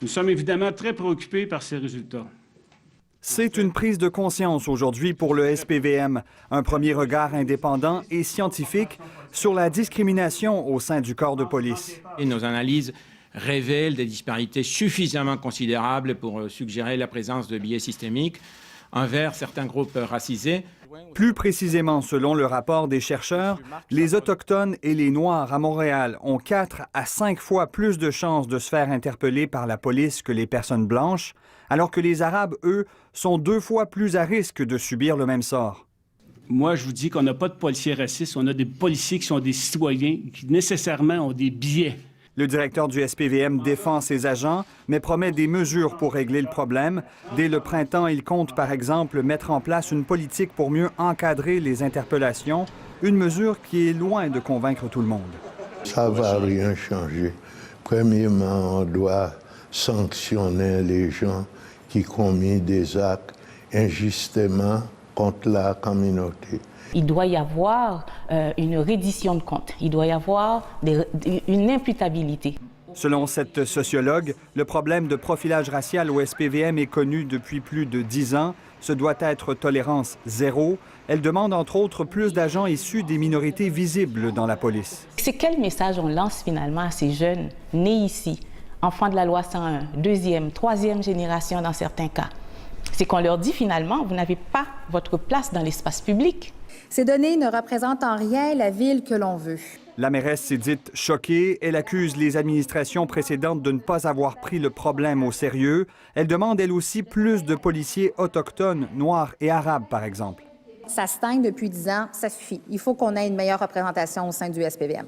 Nous sommes évidemment très préoccupés par ces résultats. C'est une prise de conscience aujourd'hui pour le SPVM, un premier regard indépendant et scientifique sur la discrimination au sein du corps de police. Et nos analyses révèlent des disparités suffisamment considérables pour suggérer la présence de biais systémiques envers certains groupes racisés. Plus précisément, selon le rapport des chercheurs, les Autochtones et les Noirs à Montréal ont 4 à 5 fois plus de chances de se faire interpeller par la police que les personnes blanches, alors que les Arabes, eux, sont 2 fois plus à risque de subir le même sort. Moi, je vous dis qu'on n'a pas de policiers racistes, on a des policiers qui sont des citoyens, qui nécessairement ont des biais. Le directeur du SPVM défend ses agents, mais promet des mesures pour régler le problème. Dès le printemps, il compte par exemple mettre en place une politique pour mieux encadrer les interpellations, une mesure qui est loin de convaincre tout le monde. Ça ne va rien changer. Premièrement, on doit sanctionner les gens qui commettent des actes injustement contre la communauté. Il doit y avoir une reddition de comptes. Il doit y avoir une imputabilité. Selon cette sociologue, le problème de profilage racial au SPVM est connu depuis plus de 10 ans. Ce doit être tolérance zéro. Elle demande entre autres plus d'agents issus des minorités visibles dans la police. C'est quel message on lance finalement à ces jeunes nés ici, enfants de la loi 101, deuxième, troisième génération dans certains cas? C'est qu'on leur dit finalement, vous n'avez pas votre place dans l'espace public. Ces données ne représentent en rien la ville que l'on veut. La mairesse s'est dite choquée. Elle accuse les administrations précédentes de ne pas avoir pris le problème au sérieux. Elle demande, elle aussi, plus de policiers autochtones, noirs et arabes, par exemple. Ça stagne depuis 10 ans, ça suffit. Il faut qu'on ait une meilleure représentation au sein du SPVM.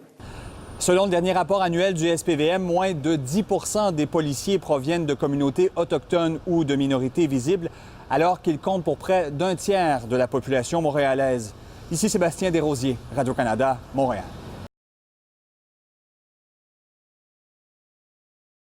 Selon le dernier rapport annuel du SPVM, moins de 10 des policiers proviennent de communautés autochtones ou de minorités visibles, alors qu'ils comptent pour près d'un tiers de la population montréalaise. Ici Sébastien Desrosiers, Radio-Canada, Montréal.